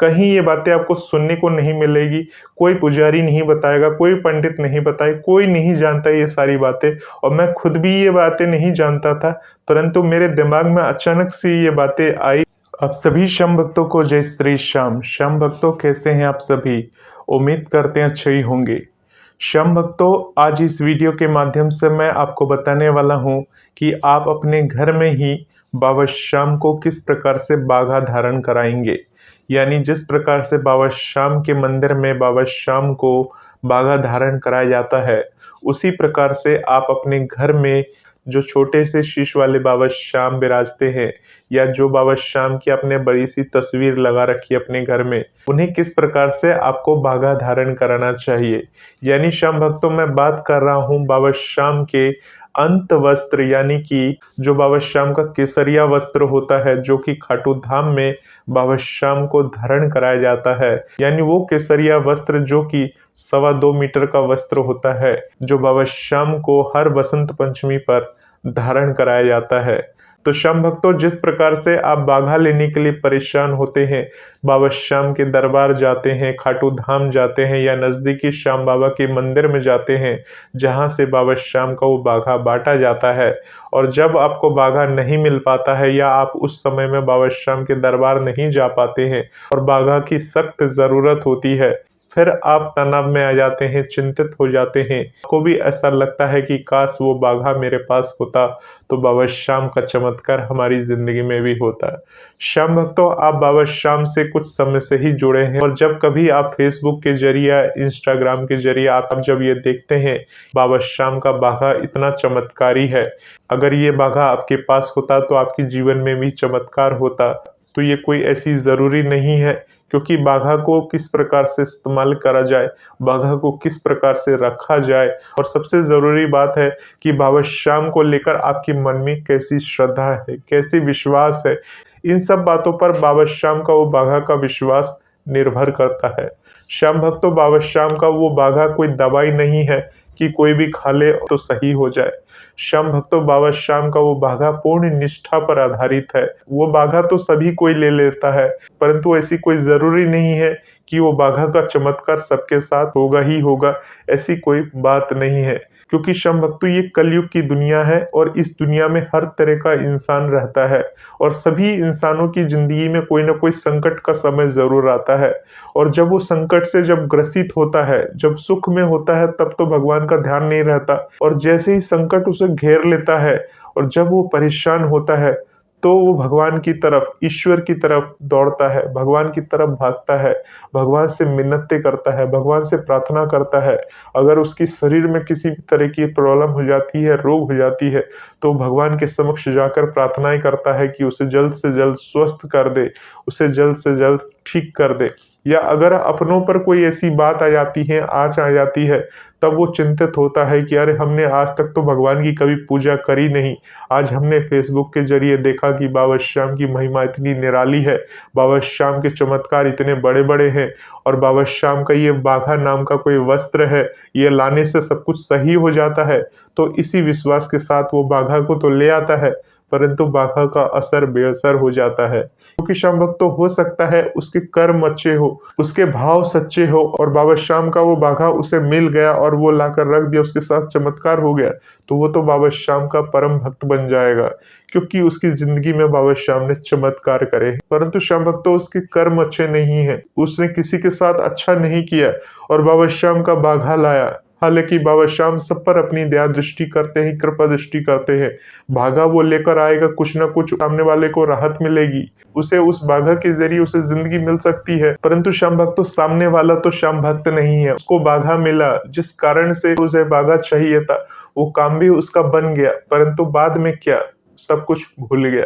कहीं ये बातें आपको सुनने को नहीं मिलेगी। कोई पुजारी नहीं बताएगा, कोई पंडित नहीं बताए, कोई नहीं जानता ये सारी बातें। और मैं खुद भी ये बातें नहीं जानता था, परंतु मेरे दिमाग में अचानक से ये बातें आई। आप सभी श्याम भक्तों को जय श्री श्याम। श्याम भक्तों, कैसे हैं आप सभी? उम्मीद करते हैं अच्छे ही होंगे। श्याम भक्तों, आज इस वीडियो के माध्यम से मैं आपको बताने वाला हूं कि आप अपने घर में ही बाबा श्याम को किस प्रकार से बाघा धारण कराएंगे। यानी जिस प्रकार से बाबा श्याम के मंदिर में बाबा श्याम को बाघा धारण कराया जाता है, उसी प्रकार से आप अपने घर में जो छोटे से शीश वाले बाबा श्याम विराजते हैं, या जो बाबा श्याम की आपने बड़ी सी तस्वीर लगा रखी है अपने घर में, उन्हें किस प्रकार से आपको बाघा धारण कराना चाहिए। यानी श्याम भक्तों, मैं बात कर रहा हूँ बाबा श्याम के अंत वस्त्र, यानी कि जो बाबा श्याम का केसरिया वस्त्र होता है, जो कि खाटू धाम में बाबा श्याम को धारण कराया जाता है। यानी वो केसरिया वस्त्र जो कि 2.25 मीटर का वस्त्र होता है, जो बाबा श्याम को हर बसंत पंचमी पर धारण कराया जाता है। तो श्याम भक्तों, जिस प्रकार से आप बाघा लेने के लिए परेशान होते हैं, बाबा श्याम के दरबार जाते हैं, खाटू धाम जाते हैं, या नज़दीकी श्याम बाबा के मंदिर में जाते हैं, जहां से बाबा श्याम का वो बाघा बांटा जाता है, और जब आपको बाघा नहीं मिल पाता है, या आप उस समय में बाबा श्याम के दरबार नहीं जा पाते हैं और बाघा की सख्त ज़रूरत होती है, फिर आप तनाव में आ जाते हैं, चिंतित हो जाते हैं। आपको भी ऐसा लगता है कि काश वो बाघा मेरे पास होता तो बाबा श्याम का चमत्कार हमारी जिंदगी में भी होता। श्याम भक्तों, आप बाबा श्याम से कुछ समय से ही जुड़े हैं, और जब कभी आप फेसबुक के जरिए, इंस्टाग्राम के जरिए आप जब ये देखते हैं बाबा श्याम का बाघा इतना चमत्कारी है, अगर ये बाघा आपके पास होता तो आपके जीवन में भी चमत्कार होता। तो ये कोई ऐसी जरूरी नहीं है, क्योंकि बाघा को किस प्रकार से इस्तेमाल करा जाए, बाघा को किस प्रकार से रखा जाए, और सबसे जरूरी बात है कि बाबा श्याम को लेकर आपके मन में कैसी श्रद्धा है, कैसी विश्वास है। इन सब बातों पर बाबा श्याम का वो बाघा का विश्वास निर्भर करता है। श्याम भक्तों, बाबा श्याम का वो बाघा कोई दवाई नहीं है कि कोई भी खा ले तो सही हो जाए। श्याम भक्तों, बाबा श्याम का वो बाघा पूर्ण निष्ठा पर आधारित है। वो बाघा तो सभी कोई ले लेता है, परंतु ऐसी कोई जरूरी नहीं है कि वो बाघा का चमत्कार सबके साथ होगा ही होगा, ऐसी कोई बात नहीं है। क्योंकि श्याम भक्तों, ये कलयुग की दुनिया है, और इस दुनिया में हर तरह का इंसान रहता है, और सभी इंसानों की जिंदगी में कोई ना कोई संकट का समय जरूर आता है। और जब वो संकट से जब ग्रसित होता है, जब सुख में होता है, तब तो भगवान का ध्यान नहीं रहता, और जैसे ही संकट उसे घेर लेता है और जब वो परेशान होता है, तो वो भगवान की तरफ, ईश्वर की तरफ दौड़ता है, भगवान की तरफ भागता है, भगवान से मिन्नतें करता है, भगवान से प्रार्थना करता है। अगर उसकी शरीर में किसी भी तरह की प्रॉब्लम हो जाती है, रोग हो जाती है, तो भगवान के समक्ष जाकर प्रार्थनाएं करता है कि उसे जल्द से जल्द स्वस्थ कर दे, उसे जल्द से जल्द ठीक कर दे। या अगर अपनों पर कोई ऐसी बात आ जाती है, आँच आ जाती है, तब वो चिंतित होता है कि अरे, हमने आज तक तो भगवान की कभी पूजा करी नहीं, आज हमने फेसबुक के जरिए देखा कि बाबा श्याम की महिमा इतनी निराली है, बाबा श्याम के चमत्कार इतने बड़े बड़े हैं, और बाबा श्याम का ये बाघा नाम का कोई वस्त्र है, ये लाने से सब कुछ सही हो जाता है। तो इसी विश्वास के साथ वो बाघा को तो ले आता है, परंतु बाघा का असर बेअसर हो जाता है। क्योंकि श्याम भक्तों, हो सकता है उसके कर्म अच्छे हो, उसके भाव सच्चे हो, और बाबा श्याम का वो बाघा उसे मिल गया और वो लाकर रख दिया, उसके साथ चमत्कार हो गया, तो वो तो बाबा श्याम का परम भक्त बन जाएगा, क्योंकि उसकी जिंदगी में बाबा श्याम ने चमत्कार करे। परंतु श्याम भक्तों, उसके कर्म अच्छे नहीं है, उसने किसी के साथ अच्छा नहीं किया और बाबा श्याम का बाघा लाया। हालांकि बाबा श्याम सब पर अपनी दया दृष्टि करते हैं, कृपा दृष्टि करते हैं। बाघा वो लेकर आएगा, कुछ ना कुछ सामने वाले को राहत मिलेगी, उसे उस बाघा के जरिए उसे जिंदगी मिल सकती है। परंतु श्याम भक्त तो सामने वाला तो श्याम भक्त नहीं है, उसको बाघा मिला, जिस कारण से उसे बाघा चाहिए था, वो काम भी उसका बन गया, परंतु बाद में क्या, सब कुछ भूल गया।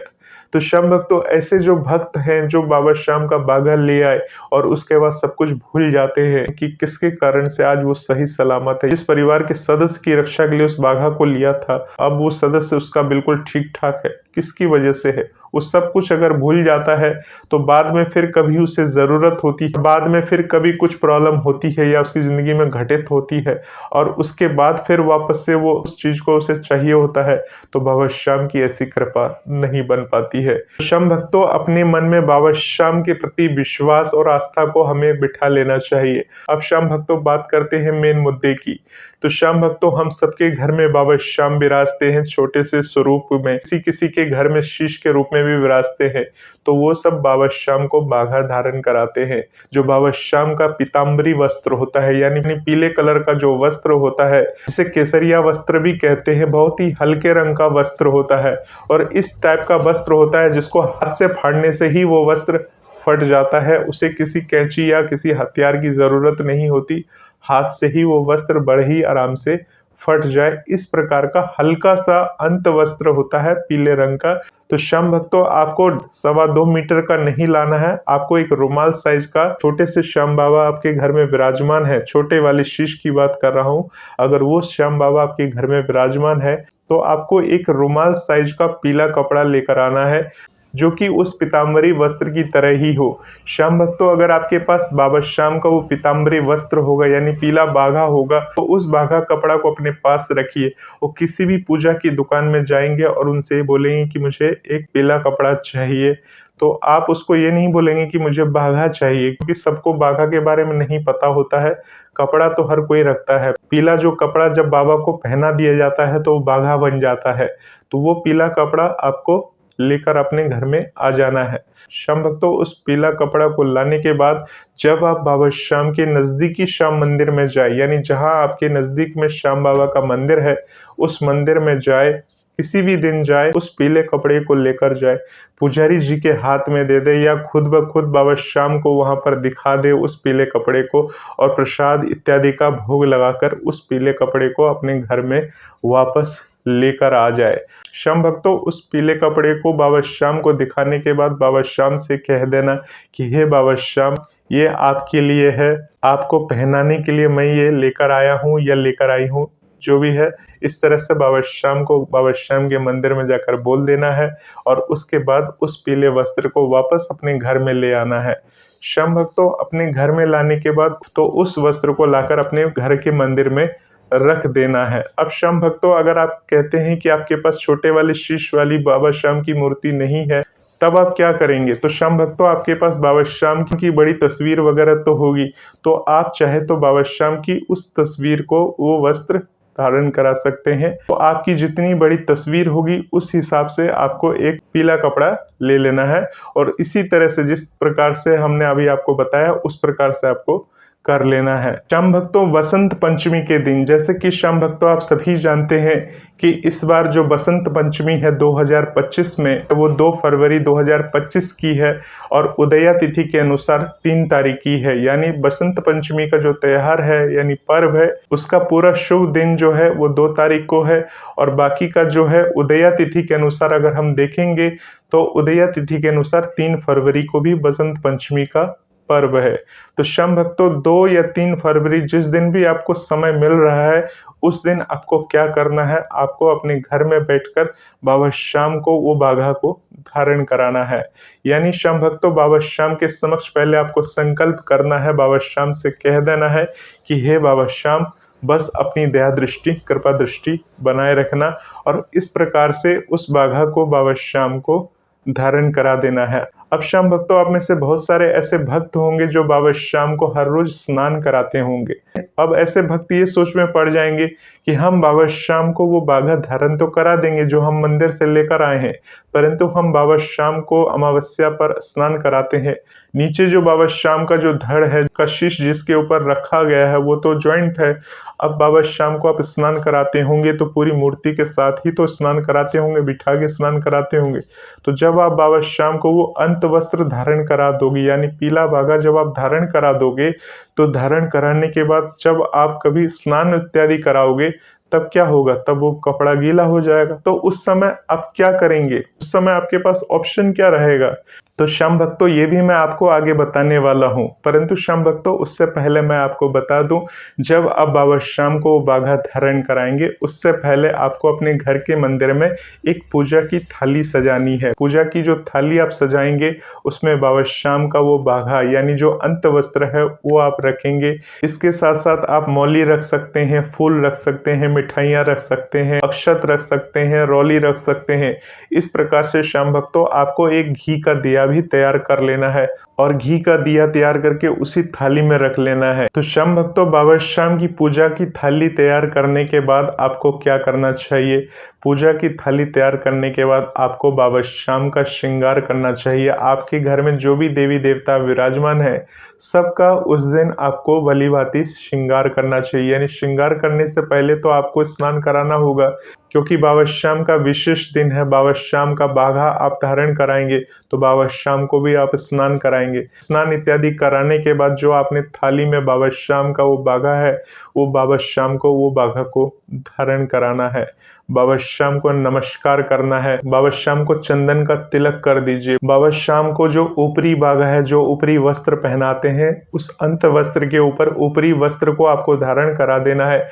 तो श्याम भक्तों, ऐसे जो भक्त हैं जो बाबा श्याम का बाघा ले आए और उसके बाद सब कुछ भूल जाते हैं कि किसके कारण से आज वो सही सलामत है। जिस परिवार के सदस्य की रक्षा के लिए उस बाघा को लिया था, अब वो सदस्य उसका बिल्कुल ठीक ठाक है, किसकी वजह से है? वो सब कुछ अगर भूल जाता है तो बाद में फिर कभी उसे ज़रूरत होती है, बाद में फिर कभी कुछ प्रॉब्लम होती है या उसकी ज़िंदगी में घटित होती है और उसके बाद फिर वापस से वो उस चीज़ को उसे चाहिए होता है, तो बाबा श्याम की ऐसी कृपा नहीं बन पाती है। श्याम भक्तों, अपने मन में बाबा श्याम के प्रति विश्वास और आस्था को हमें बिठा लेना चाहिए। अब श्याम भक्तों बात करते हैं मेन मुद्दे की। तो श्याम भक्तों, हम सबके घर में बाबा श्याम विराजते हैं छोटे से स्वरूप में, किसी किसी के घर में शीश के रूप में भी विराजते हैं। तो वो सब बाबा श्याम को बाघा धारण कराते हैं। जो बाबा श्याम का पीताम्बरी वस्त्र होता है, यानी पीले कलर का जो वस्त्र होता है, जिसे केसरिया वस्त्र भी कहते हैं, बहुत ही हल्के रंग का वस्त्र होता है और इस टाइप का वस्त्र होता है जिसको हाथ से फाड़ने से ही वो वस्त्र फट जाता है। उसे किसी कैंची या किसी हथियार की जरूरत नहीं होती, हाथ से ही वो वस्त्र बड़े ही आराम से फट जाए। इस प्रकार का हल्का सा अंत वस्त्र होता है पीले रंग का। तो श्याम भक्तों, आपको 2.25 मीटर का नहीं लाना है, आपको एक रुमाल साइज का छोटे से श्याम बाबा आपके घर में विराजमान है, छोटे वाले शीश की बात कर रहा हूँ। अगर वो श्याम बाबा आपके घर में विराजमान है तो आपको एक रुमाल साइज का पीला कपड़ा लेकर आना है, जो कि उस पीताम्बरी वस्त्र की तरह ही हो। श्याम भक्तों, अगर आपके पास बाबा श्याम का वो पीताम्बरी वस्त्र होगा यानी पीला बाघा होगा, तो उस बाघा कपड़ा को अपने पास रखिए। वो किसी भी पूजा की दुकान में जाएंगे और उनसे बोलेंगे कि मुझे एक पीला कपड़ा चाहिए, तो आप उसको ये नहीं बोलेंगे कि मुझे बाघा चाहिए, क्योंकि सबको बाघा के बारे में नहीं पता होता है। कपड़ा तो हर कोई रखता है, पीला जो कपड़ा जब बाबा को पहना दिया जाता है तो वो बाघा बन जाता है। तो वो पीला कपड़ा आपको लेकर अपने घर में आ जाना है। श्याम भक्तों, उस पीला कपड़ा को लाने के बाद जब आप बाबा श्याम के नजदीकी श्याम मंदिर में जाए, यानी जहां आपके नजदीक में श्याम बाबा का मंदिर है, उस मंदिर में जाए, किसी भी दिन जाए, उस पीले कपड़े को लेकर जाए, पुजारी जी के हाथ में दे दे या खुद ब खुद बाबा श्याम को वहां पर दिखा दे उस पीले कपड़े को, और प्रसाद इत्यादि का भोग लगाकर उस पीले कपड़े को अपने घर में वापस लेकर आ जाए। श्याम भक्तों, उस पीले कपड़े को बाबा श्याम को दिखाने के बाद बाबा श्याम से कह देना कि हे बाबा श्याम, ये आपके लिए है, आपको पहनाने के लिए मैं ये लेकर आया हूँ या लेकर आई हूँ, जो भी है। इस तरह से बाबा श्याम को बाबा श्याम के मंदिर में जाकर बोल देना है और उसके बाद उस पीले वस्त्र को वापस अपने घर में ले आना है। श्याम भक्तों, अपने घर में लाने के बाद तो उस वस्त्र को लाकर अपने घर के मंदिर में रख देना है। अब श्याम भक्तों, अगर आप कहते हैं कि आपके पास छोटे वाले शीश वाली बाबा श्याम की मूर्ति नहीं है, तब आप क्या करेंगे? तो श्याम भक्तों, आपके पास बाबा श्याम की बड़ी तस्वीर वगैरह तो होगी, तो आप चाहे तो बाबा श्याम की उस तस्वीर को वो वस्त्र धारण करा सकते हैं। तो आपकी जितनी बड़ी तस्वीर होगी उस हिसाब से आपको एक पीला कपड़ा ले लेना है और इसी तरह से जिस प्रकार से हमने अभी आपको बताया उस प्रकार से आपको कर लेना है। श्याम भक्तों, बसंत पंचमी के दिन, जैसे कि श्याम भक्तों आप सभी जानते हैं कि इस बार जो बसंत पंचमी है 2025 में, वो 2 फरवरी 2025 की है और उदया तिथि के अनुसार 3 तारीख की है। यानी बसंत पंचमी का जो त्योहार है यानी पर्व है, उसका पूरा शुभ दिन जो है वो 2 तारीख को है और बाकी का जो है उदया तिथि के अनुसार अगर हम देखेंगे तो उदया तिथि के अनुसार 3 फरवरी को भी बसंत पंचमी का पर्व है। तो श्याम भक्तों, 2 या 3 फरवरी जिस दिन भी आपको समय मिल रहा है उस दिन आपको क्या करना है, आपको अपने घर में बैठकर बाबा श्याम को वो बाघा को धारण कराना है। यानी श्याम भक्तों, बाबा श्याम के समक्ष पहले आपको संकल्प करना है, बाबा श्याम से कह देना है कि हे बाबा श्याम, बस अपनी दया दृष्टि कृपा दृष्टि बनाए रखना, और इस प्रकार से उस बाघा को बाबा श्याम को धारण करा देना है। अब श्याम भक्तों, आप में से बहुत सारे ऐसे भक्त होंगे जो बाबा श्याम को हर रोज स्नान कराते होंगे। अब ऐसे भक्त ये सोच में पड़ जाएंगे कि हम बाबा श्याम को वो बाघा धारण तो करा देंगे जो हम मंदिर से लेकर आए हैं, परंतु हम बाबा श्याम को अमावस्या पर स्नान कराते हैं, नीचे जो बाबा श्याम का जो धड़ है, कशिश जिसके ऊपर रखा गया है, वो तो जॉइंट है। अब बाबा श्याम को आप स्नान कराते होंगे तो पूरी मूर्ति के साथ ही तो स्नान कराते होंगे, बिठा के स्नान कराते होंगे। तो जब आप बाबा श्याम को वो अंत वस्त्र धारण करा दोगे, यानी पीला बाघा जब आप धारण करा दोगे, तो धारण कराने के बाद जब आप कभी स्नान इत्यादि कराओगे तब क्या होगा, तब वो कपड़ा गीला हो जाएगा। तो उस समय आप क्या करेंगे? उस समय आपके पास ऑप्शन क्या रहेगा तो श्याम भक्तों ये भी मैं आपको आगे बताने वाला हूँ, परंतु श्याम भक्तों उससे पहले मैं आपको बता दूं, जब आप बाबा श्याम को बाघा धारण कराएंगे उससे पहले आपको अपने घर के मंदिर में एक पूजा की थाली सजानी है। पूजा की जो थाली आप सजाएंगे उसमें बाबा श्याम का वो बाघा यानी जो अंत वस्त्र है वो आप रखेंगे। इसके साथ साथ आप मौली रख सकते हैं, फूल रख सकते हैं, मिठाइयाँ रख सकते हैं, अक्षत रख सकते हैं, रौली रख सकते हैं। इस प्रकार से श्याम भक्तों आपको एक घी का दिया भी तैयार कर लेना है और घी का दिया तैयार करके उसी थाली में रख लेना है। तो श्याम भक्तों बाबा श्याम की पूजा की थाली तैयार करने के बाद आपको क्या करना चाहिए? पूजा की थाली तैयार करने के बाद आपको बाबा श्याम का श्रृंगार करना चाहिए। आपके घर में जो भी देवी देवता विराजमान है सबका उस दिन आपको भली भांति श्रृंगार करना चाहिए। यानी श्रृंगार करने से पहले तो आपको स्नान कराना होगा, क्योंकि बाबा श्याम का विशेष दिन है। बाबा श्याम का बाघा आप धारण कराएंगे तो बाबा श्याम को भी आप स्नान कराएंगे। स्नान इत्यादि कराने के बाद जो आपने थाली में बाबा श्याम का वो बाघा है वो बाबा श्याम को वो बाघा को धारण कराना है। बाबा श्याम को नमस्कार करना है। बाबा श्याम को चंदन का तिलक कर दीजिए। बाबा श्याम को जो ऊपरी बाघा है, जो ऊपरी वस्त्र पहनाते हैं, उस अंत वस्त्र के ऊपर ऊपरी वस्त्र को आपको धारण करा देना है।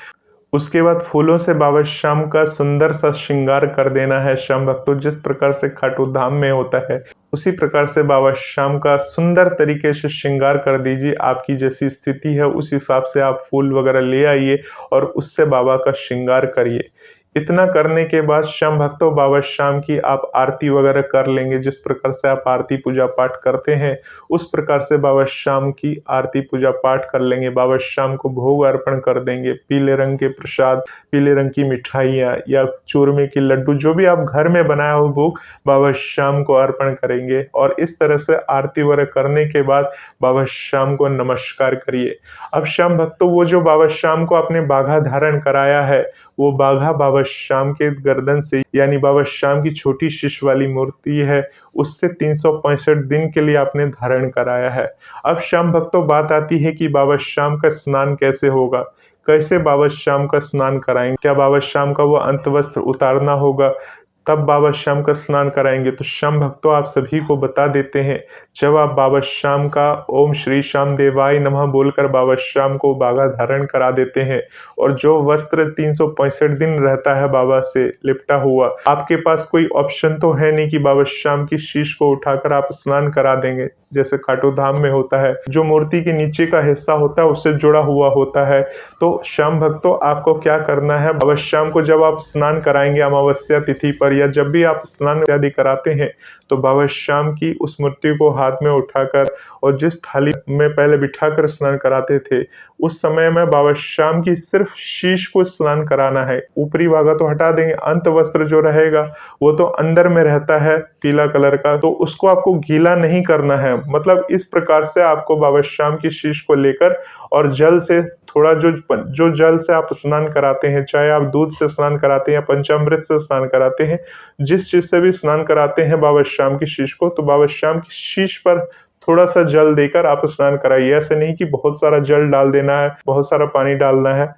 उसके बाद फूलों से बाबा श्याम का सुंदर सा श्रृंगार कर देना है। श्याम भक्तों जिस प्रकार से खाटू धाम में होता है उसी प्रकार से बाबा श्याम का सुंदर तरीके से श्रृंगार कर दीजिए। आपकी जैसी स्थिति है उस हिसाब से आप फूल वगैरह ले आइए और उससे बाबा का श्रृंगार करिए। इतना करने के बाद श्याम भक्तों बाबा श्याम की आप आरती वगैरह कर लेंगे। जिस प्रकार से आप आरती पूजा पाठ करते हैं उस प्रकार से बाबा श्याम की आरती पूजा पाठ कर लेंगे। बाबा श्याम को भोग अर्पण कर देंगे। पीले रंग के प्रसाद, पीले रंग की मिठाइयाँ या चूरमे की लड्डू, जो भी आप घर में बनाया हो भोग बाबा श्याम को अर्पण करेंगे। और इस तरह से आरती वगैरह करने के बाद बाबा श्याम को नमस्कार करिए। अब श्याम भक्तों वो जो बाबा श्याम को आपने बाघा धारण कराया है वो बाघा बाबा श्याम के गर्दन से यानी बाबा श्याम की छोटी शीश वाली मूर्ति है उससे 365 दिन के लिए आपने धारण कराया है। अब श्याम भक्तों बात आती है कि बाबा श्याम का स्नान कैसे होगा, कैसे बाबा श्याम का स्नान कराएंगे। क्या बाबा श्याम का वो अंत वस्त्र उतारना होगा तब बाबा श्याम का स्नान कराएंगे? तो श्याम भक्तों आप सभी को बता देते हैं, जब आप बाबा श्याम का ओम श्री श्याम देवाय नमः बोलकर बाबा श्याम को बाघा धारण करा देते हैं और जो वस्त्र 365 दिन रहता है बाबा से लिपटा हुआ, आपके पास कोई ऑप्शन तो है नहीं कि बाबा श्याम की शीश को उठाकर आप स्नान करा देंगे जैसे खाटू धाम में होता है। जो मूर्ति के नीचे का हिस्सा होता है उससे जुड़ा हुआ होता है। तो श्याम भक्तों आपको क्या करना है, बाबा श्याम को जब आप स्नान कराएंगे अमावस्या तिथि पर या जब भी आप स्नान इत्यादि कराते हैं तो बाबा श्याम की उस मूर्ति को हाथ में उठाकर और जिस थाली में पहले बिठाकर स्नान कराते थे उस समय में बाबा श्याम की सिर्फ शीश को स्नान कराना है। ऊपरी भागा तो हटा देंगे। अंत वस्त्र जो रहेगा वो तो अंदर में रहता है पीला कलर का, तो उसको आपको गीला नहीं करना है। मतलब इस प्रकार से आपको बाबा श्याम की शीश को लेकर और जल से थोड़ा जो जल से आप स्नान कराते हैं, चाहे आप दूध से स्नान कराते हैं या पंचामृत से स्नान कराते हैं, जिस चीज से भी स्नान कराते हैं बाबा श्याम की शीश को, तो बाबा श्याम की शीश पर थोड़ा सा जल देकर आप स्नान कराइए। ऐसे नहीं कि बहुत सारा जल डाल देना है, बहुत सारा पानी डालना है।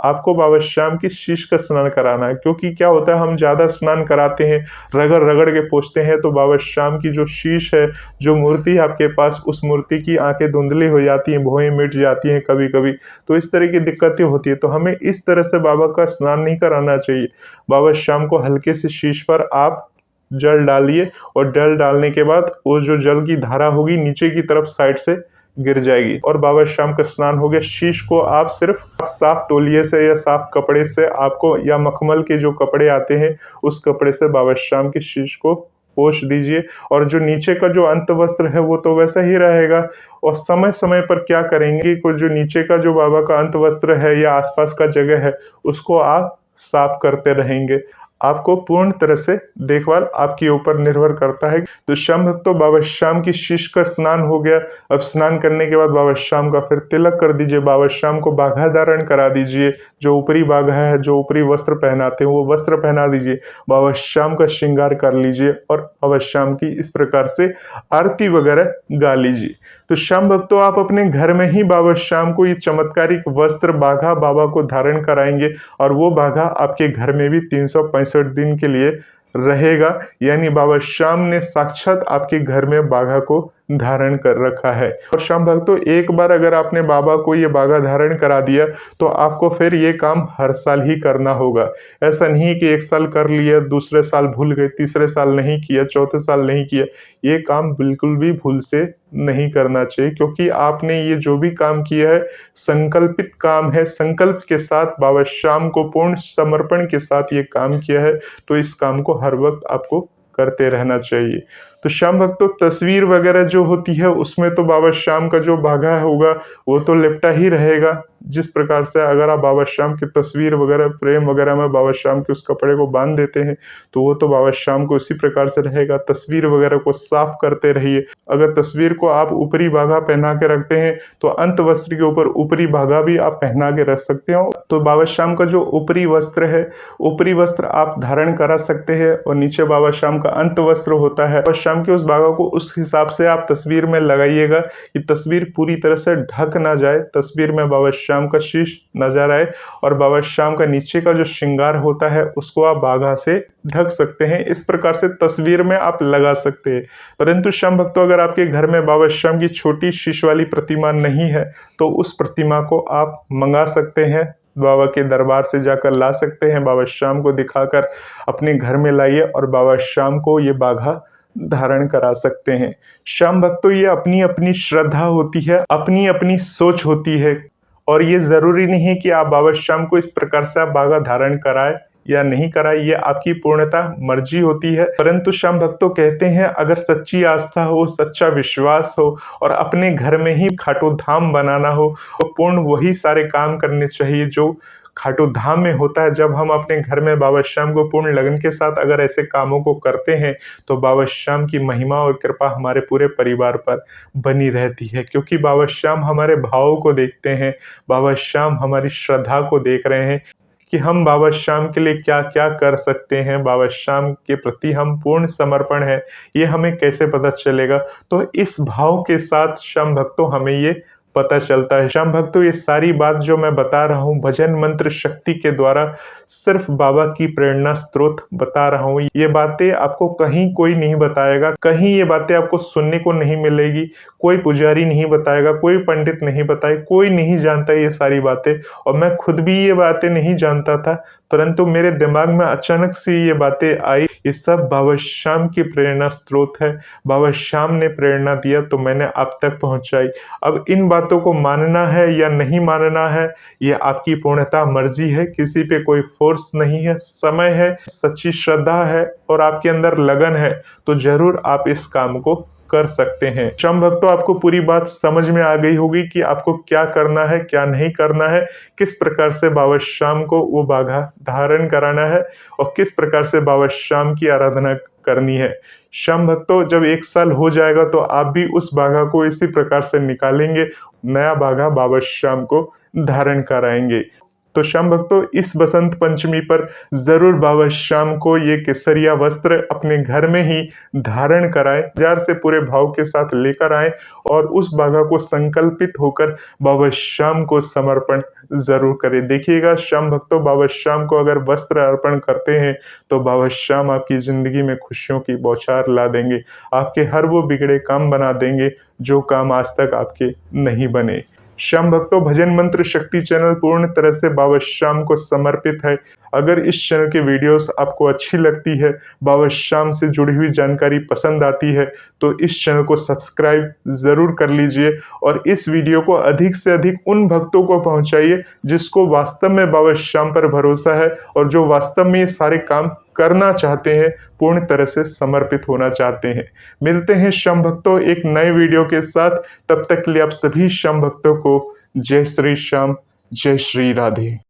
आपको बाबा श्याम की शीश का स्नान कराना है, क्योंकि क्या होता है हम ज्यादा स्नान कराते हैं, रगड़ रगड़ के पोंछते हैं तो बाबा श्याम की जो शीश है, जो मूर्ति है आपके पास, उस मूर्ति की आंखें धुंधली हो जाती हैं, भौहें मिट जाती हैं कभी कभी, तो इस तरह की दिक्कतें होती है। तो हमें इस तरह से बाबा का स्नान नहीं कराना चाहिए। बाबा श्याम को हल्के से शीश पर आप जल डालिए और जल डालने के बाद वो जो जल की धारा होगी नीचे की तरफ साइड से गिर जाएगी और बाबा श्याम का स्नान हो गया। शीश को आप सिर्फ साफ तौलिए से या साफ कपड़े से आपको, या मखमल के जो कपड़े आते हैं उस कपड़े से बाबा श्याम की शीश को पोंछ दीजिए। और जो नीचे का जो अंत वस्त्र है वो तो वैसा ही रहेगा। और समय समय पर क्या करेंगे को जो नीचे का जो बाबा का अंत वस्त्र है या आसपास का जगह है उसको आप साफ करते रहेंगे। आपको पूर्ण तरह से देखभाल आपके ऊपर निर्भर करता है। तो श्याम भक्तों बाबा श्याम की शीश का स्नान हो गया। अब स्नान करने के बाद बाबा श्याम का फिर तिलक कर दीजिए। बाबा श्याम को बाघा धारण करा दीजिए। जो ऊपरी बाघा है, जो ऊपरी वस्त्र पहनाते हैं वो वस्त्र पहना दीजिए। बाबा श्याम का श्रृंगार कर लीजिए और बाबा श्याम की इस प्रकार से आरती वगैरह गा लीजिए। तो श्याम भक्तों आप अपने घर में ही बाबा श्याम को ये चमत्कारिक वस्त्र बाघा बाबा को धारण कराएंगे और वो बाघा आपके घर में भी 365 दिन के लिए रहेगा, यानी बाबा श्याम ने साक्षात आपके घर में बाघा को धारण कर रखा है। और श्याम भक्तों, एक बार अगर आपने बाबा को ये बाघा धारण करा दिया तो आपको फिर ये काम हर साल ही करना होगा। ऐसा नहीं कि एक साल कर लिया, दूसरे साल भूल गए, तीसरे साल नहीं किया, चौथे साल नहीं किया। ये काम बिल्कुल भी भूल से नहीं करना चाहिए, क्योंकि आपने ये जो भी काम किया है संकल्पित काम है, संकल्प के साथ बाबा श्याम को पूर्ण समर्पण के साथ ये काम किया है, तो इस काम को हर वक्त आपको करते रहना चाहिए। तो श्याम भक्तों, तस्वीर वगैरह जो होती है उसमें तो बाबा श्याम का जो बाघा होगा वो तो लिपटा ही रहेगा। जिस प्रकार से अगर आप बाबा श्याम की तस्वीर वगैरह फ्रेम वगैरह में बाबा श्याम के उस कपड़े को बांध देते हैं तो वो तो बाबा श्याम को उसी प्रकार से रहेगा। तस्वीर वगैरह को साफ करते रहिए। अगर तस्वीर को आप ऊपरी बाघा पहना के रखते हैं तो अंत वस्त्र के ऊपर ऊपरी बाघा भी आप पहना के रख सकते हो। तो बाबा श्याम का जो ऊपरी वस्त्र है, ऊपरी वस्त्र आप धारण करा सकते हैं और नीचे बाबा श्याम का अंत वस्त्र होता है। बाबा श्याम के उस बाघा को उस हिसाब से आप तस्वीर में लगाइएगा कि तस्वीर पूरी तरह से ढक ना जाए, तस्वीर में बाबा श्याम का शीश नजर आए और बाबा श्याम का नीचे का जो श्रृंगार होता है उसको आप बाघा से ढक सकते हैं। इस प्रकार से तस्वीर में आप लगा सकते हैं। परंतु श्याम भक्तों, अगर आपके घर में बाबा श्याम की छोटी शीश वाली प्रतिमा नहीं है तो उस प्रतिमा को आप मंगा सकते हैं, बाबा के दरबार से जाकर ला सकते हैं। बाबा श्याम को दिखाकर अपने घर में लाइए और बाबा श्याम को ये बाघा धारण करा सकते हैं। श्याम भक्तों, ये अपनी अपनी श्रद्धा होती है, अपनी अपनी सोच होती है और ये जरूरी नहीं है कि आप बाबा श्याम को इस प्रकार से आप बाघा धारण कराए या नहीं कराए, ये आपकी पूर्णता मर्जी होती है। परंतु श्याम भक्तों कहते हैं, अगर सच्ची आस्था हो, सच्चा विश्वास हो और अपने घर में ही खाटू धाम बनाना हो तो पूर्ण वही सारे काम करने चाहिए जो खाटू धाम में होता है। जब हम अपने घर में बाबा श्याम को पूर्ण लगन के साथ अगर ऐसे कामों को करते हैं तो बाबा श्याम की महिमा और कृपा हमारे पूरे परिवार पर बनी रहती है, क्योंकि बाबा श्याम हमारे भावों को देखते हैं, बाबा श्याम हमारी श्रद्धा को देख रहे हैं कि हम बाबा श्याम के लिए क्या क्या कर सकते हैं, बाबा श्याम के प्रति हम पूर्ण समर्पण है, ये हमें कैसे पता चलेगा। तो इस भाव के साथ श्याम भक्तों हमें ये पता चलता है। श्याम भक्तों, ये सारी बात जो मैं बता रहा हूँ भजन मंत्र शक्ति के द्वारा सिर्फ बाबा की प्रेरणा स्रोत बता रहा हूँ। ये बातें आपको कहीं कोई नहीं बताएगा, कहीं ये बातें आपको सुनने को नहीं मिलेगी, कोई पुजारी नहीं बताएगा, कोई पंडित नहीं बताए, कोई नहीं जानता ये सारी बातें। और मैं खुद भी ये बातें नहीं जानता था, परंतु मेरे दिमाग में अचानक से ये बातें आई। ये सब बाबा श्याम की प्रेरणा स्रोत है, बाबा श्याम ने प्रेरणा दिया तो मैंने आप तक पहुंचाई। अब इन बातों को मानना है या नहीं मानना है ये आपकी पूर्णता मर्जी है, किसी पे कोई फोर्स नहीं है। समय है, सच्ची श्रद्धा है और आपके अंदर लगन है तो जरूर आप इस काम को कर सकते हैं। श्याम भक्तों, आपको पूरी बात समझ में आ गई होगी कि आपको क्या करना है, क्या नहीं करना है, किस प्रकार से बाबा श्याम को वो बाघा धारण कराना है और किस प्रकार से बाबा श्याम की आराधना करनी है। श्याम भक्तों, जब 1 साल हो जाएगा तो आप भी उस बाघा को इसी प्रकार से निकालेंगे, नया बाघा बाबा श्याम को धारण कराएंगे। तो श्याम भक्तों, इस बसंत पंचमी पर जरूर बाबा श्याम को ये केसरिया वस्त्र अपने घर में ही धारण कराएं, बाजार से पूरे भाव के साथ लेकर आएं और उस बाघा को संकल्पित होकर बाबा श्याम को समर्पण जरूर करें। देखिएगा श्याम भक्तों, बाबा श्याम को अगर वस्त्र अर्पण करते हैं तो बाबा श्याम आपकी जिंदगी में खुशियों की बौछार ला देंगे, आपके हर वो बिगड़े काम बना देंगे जो काम आज तक आपके नहीं बने। श्याम भक्तों, भजन मंत्र शक्ति चैनल पूर्ण तरह से बाबा श्याम को समर्पित है। अगर इस चैनल की वीडियोस आपको अच्छी लगती है, बाबा श्याम से जुड़ी हुई जानकारी पसंद आती है तो इस चैनल को सब्सक्राइब जरूर कर लीजिए और इस वीडियो को अधिक से अधिक उन भक्तों को पहुंचाइए जिसको वास्तव में बाबा श्याम पर भरोसा है और जो वास्तव में ये सारे काम करना चाहते हैं, पूर्ण तरह से समर्पित होना चाहते हैं। मिलते हैं श्याम भक्तों एक नए वीडियो के साथ, तब तक के लिए आप सभी श्याम भक्तों को जय श्री श्याम, जय श्री राधे।